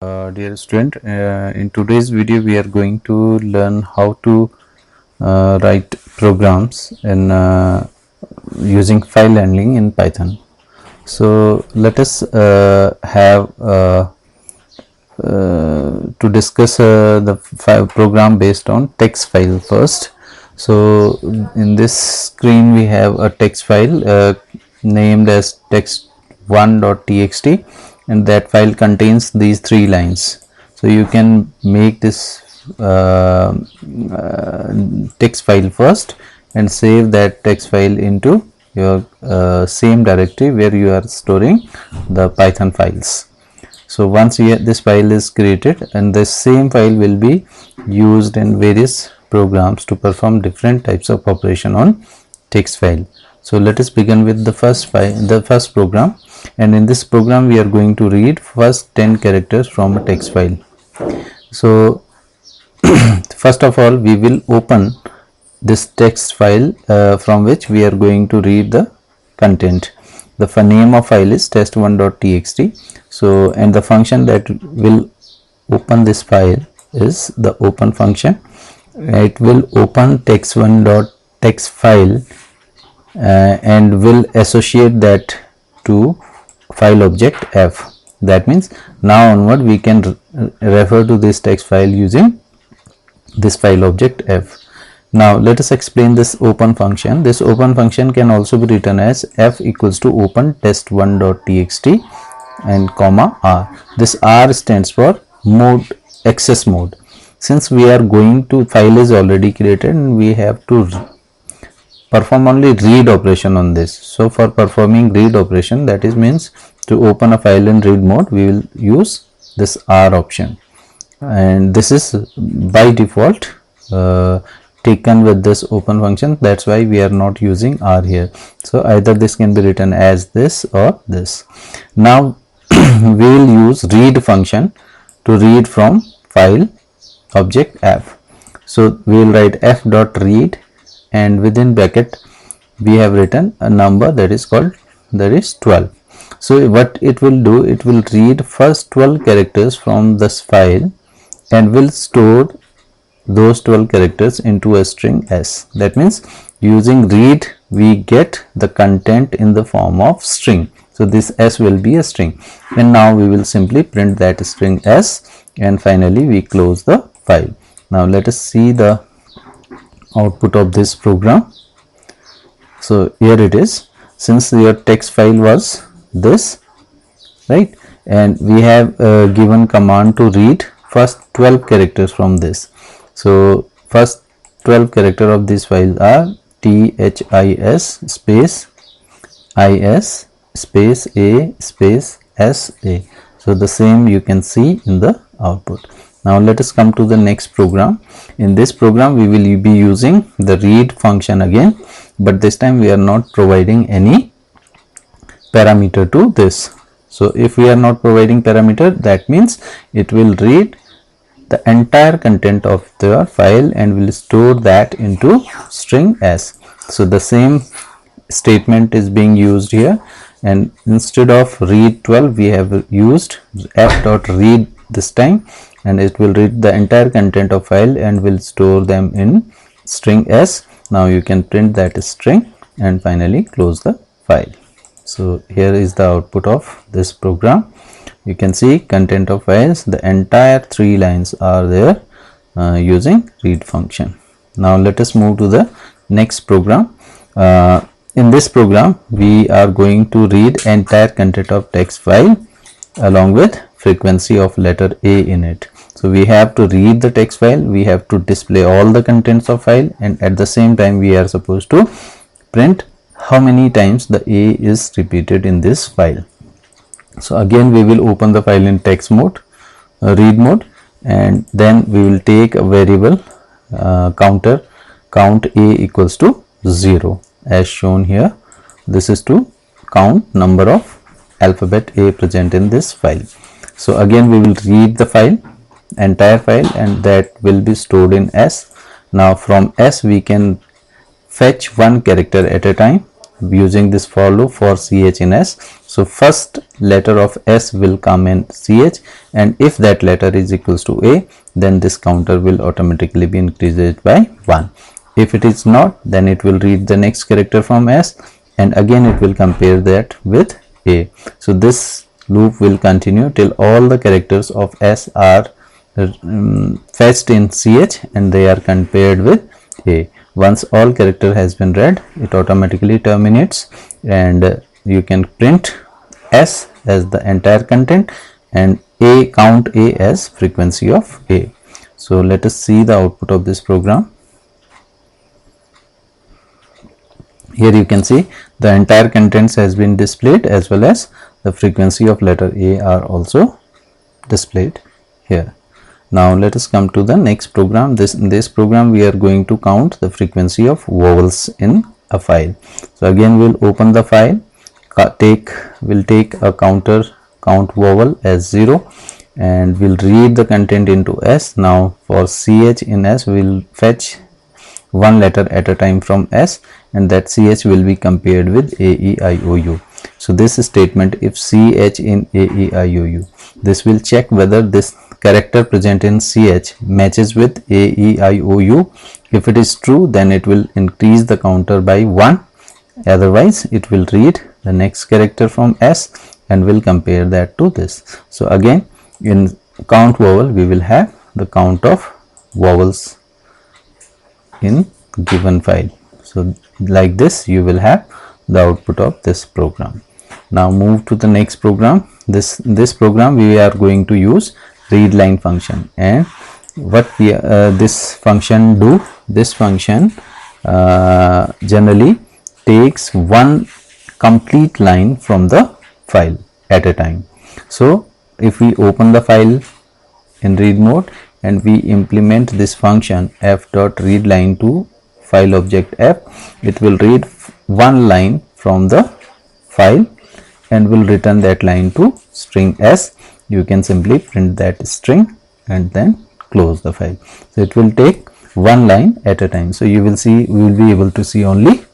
Dear student, in today's video we are going to learn how to write programs in using file handling in Python. So let us have to discuss the program based on text file first. So in this screen we have a text file named as text1.txt, and that file contains these 3 lines. So you can make this text file first and save that text file into your same directory where you are storing the Python files. So once this file is created, and the same file will be used in various programs to perform different types of operation on text file. So let us begin with the first program, and in this program we are going to read first 10 characters from a text file. So first of all we will open this text file from which we are going to read the content. The name of file is test1.txt. So and the function that will open this file is the open function. It will open text1.txt file and will associate that to file object f. That means now onward we can refer to this text file using this file object f. Now let us explain this open function. This open function can also be written as f equals to open test1.txt and comma r. This r stands for mode, access mode. Since we are going to, file is already created and we have to perform only read operation on this. So for performing read operation, that is means to open a file in read mode, we will use this r option, and this is by default taken with this open function. That's why we are not using r here. So either this can be written as this or this. Now we will use read function to read from file object f. So we will write f dot read, and within bracket we have written a number that is 12. So what it will do, it will read first 12 characters from this file and will store those 12 characters into a string s. That means using read we get the content in the form of string. So this s will be a string, and now we will simply print that string s, and finally we close the file. Now let us see the output of this program. So here it is. Since your text file was this, right, and we have given command to read first 12 characters from this. So first 12 character of this file are this space is space a space sa. So the same you can see in the output. Now let us come to the next program. In this program we will be using the read function again, but this time we are not providing any parameter to this. So if we are not providing parameter, that means it will read the entire content of the file and will store that into string s. So the same statement is being used here, and instead of read 12 we have used f dot read this time, and it will read the entire content of file and will store them in string s. Now you can print that string and finally close the file. So here is the output of this program. You can see content of files, the entire 3 lines are there using read function. Now let us move to the next program. In this program we are going to read entire content of text file along with frequency of letter a in it. So we have to read the text file, we have to display all the contents of file, and at the same time we are supposed to print how many times the a is repeated in this file. So again we will open the file in text mode, read mode, and then we will take a variable counter, count a equals to 0 as shown here. This is to count number of alphabet a present in this file. So again we will read the file, entire file, and that will be stored in s. Now from s we can fetch one character at a time, using this for loop for ch in s. So first letter of s will come in ch, and if that letter is equals to a, then this counter will automatically be increased by 1. If it is not, then it will read the next character from s, and again it will compare that with a. So this loop will continue till all the characters of s are fetched in ch and they are compared with a. Once all character has been read, it automatically terminates, and you can print s as the entire content and a, count a as frequency of a. So let us see the output of this program. Here you can see the entire contents has been displayed, as well as the frequency of letter a are also displayed here. Now let us come to the next program. In this program we are going to count the frequency of vowels in a file. So again we'll open the file, we'll take a counter count vowel as 0, and we'll read the content into s. Now for ch in s, we'll fetch one letter at a time from s, and that ch will be compared with a, e, i, o, u. So this statement, if ch in a, e, i, o, u, this will check whether this character present in ch matches with a, e, i, o, u. If it is true, then it will increase the counter by 1, otherwise it will read the next character from s and will compare that to this. So again in count vowel we will have the count of vowels in given file. So like this you will have the output of this program. Now move to the next program. This program we are going to use read line function, and what we this function do, this function generally takes one complete line from the file at a time. So if we open the file in read mode and we implement this function f dot read line to file object f, it will read one line from the file and will return that line to string s. You can simply print that string and then close the file. So it will take one line at a time. So you will see, we will be able to see only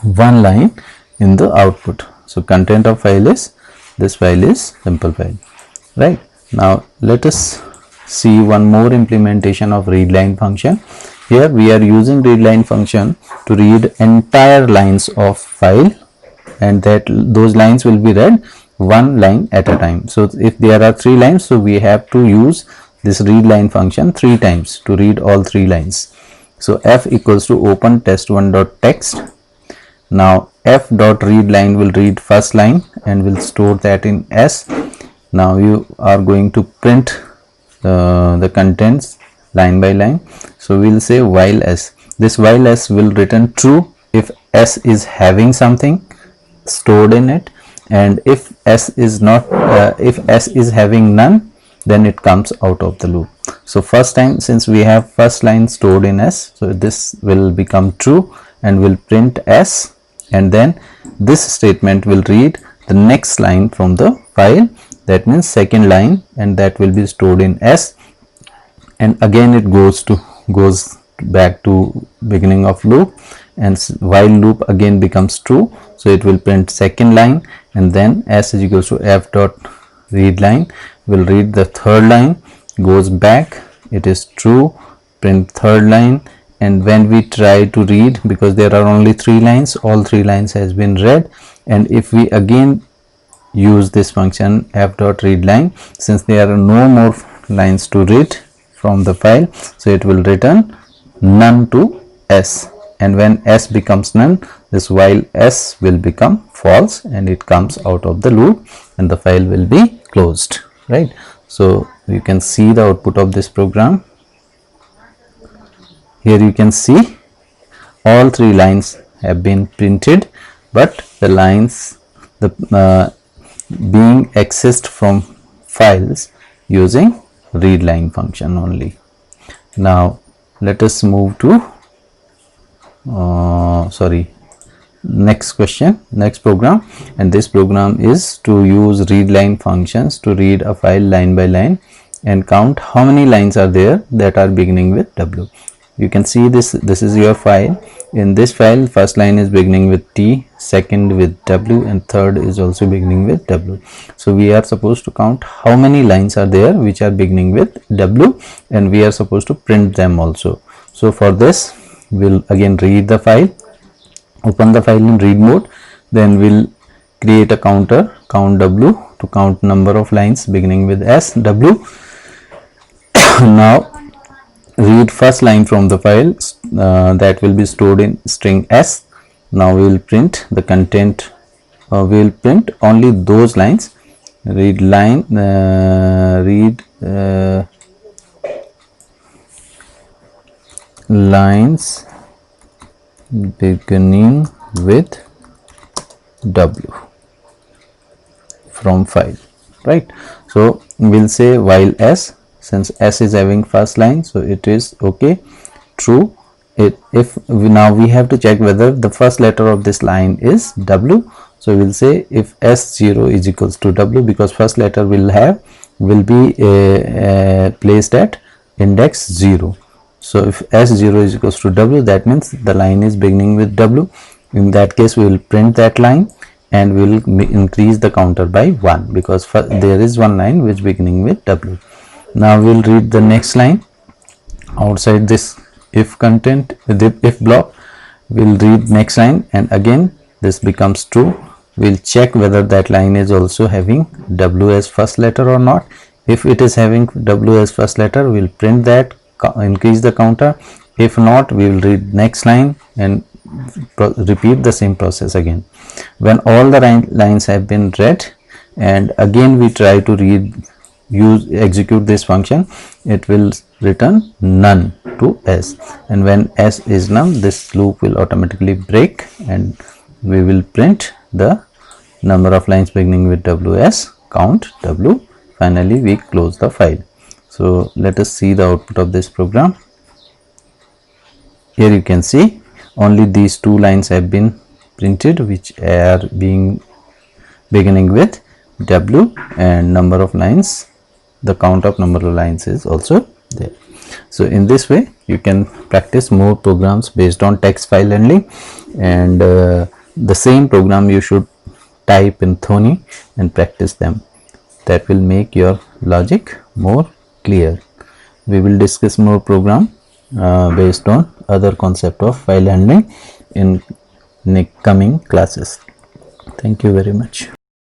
one line in the output. So content of file is, this file is simple file, right? Now let us see one more implementation of read line function. Here we are using read line function to read entire lines of file, and that those lines will be read one line at a time. So if there are 3 lines, so we have to use this read line function 3 times to read all 3 lines. So f equals to open test1.text. Now f dot read line will read first line and will store that in s. Now you are going to print the contents line by line. So we'll say while s. This while s will return true if s is having something stored in it, and if s is not if s is having none, then it comes out of the loop. So first time, since we have first line stored in s, so this will become true and will print s, and then this statement will read the next line from the file, that means second line, and that will be stored in s, and again it goes back to beginning of loop, and while loop again becomes true, so it will print second line, and then s is equals to f dot read line will read the third line, goes back, it is true, print third line, and when we try to read, because there are only 3 lines, all 3 lines has been read, and if we again use this function f dot read line, since there are no more lines to read from the file, so it will return none to s, and when s becomes none, this while s will become false and it comes out of the loop and the file will be closed, right? So you can see the output of this program. Here you can see all 3 lines have been printed, but the lines being accessed from files using read line function only. Now let us move to next program, and this program is to use read line functions to read a file line by line and count how many lines are there that are beginning with w. you can see this is your file. In this file, first line is beginning with T, second with W, and third is also beginning with W. So we are supposed to count how many lines are there which are beginning with W, and we are supposed to print them also. So for this, we'll again read the file, open the file in read mode, then we'll create a counter, count W, to count number of lines beginning with S, W. Now read first line from the file that will be stored in string S. Now we will print the content, we will print only those lines. Read line, lines beginning with W from file, right? So we'll say while S, since S is having first line, so it is okay, true. Now we have to check whether the first letter of this line is W. So we'll say if S0 is equals to W, because first letter will be placed at index 0. So if S0 is equals to W, that means the line is beginning with W. In that case, we will print that line and we will increase the counter by 1, because there is one line which beginning with W. Now we will read the next line outside this if content, the if block. We will read next line, and again this becomes true. We will check whether that line is also having W as first letter or not. If it is having W as first letter, we will print that, increase the counter. If not, we will read next line and repeat the same process again. When all the lines have been read, and again we try to execute this function, it will return none to S, and when S is none, this loop will automatically break and we will print the number of lines beginning with W as count W. Finally we close the file. So let us see the output of this program. Here you can see only these two lines have been printed which are beginning with W, and number of lines, the count of number of lines is also there. So in this way you can practice more programs based on text file handling, and the same program you should type in Thonny and practice them. That will make your logic more clear. We will discuss more program based on other concept of file handling in coming classes. Thank you very much.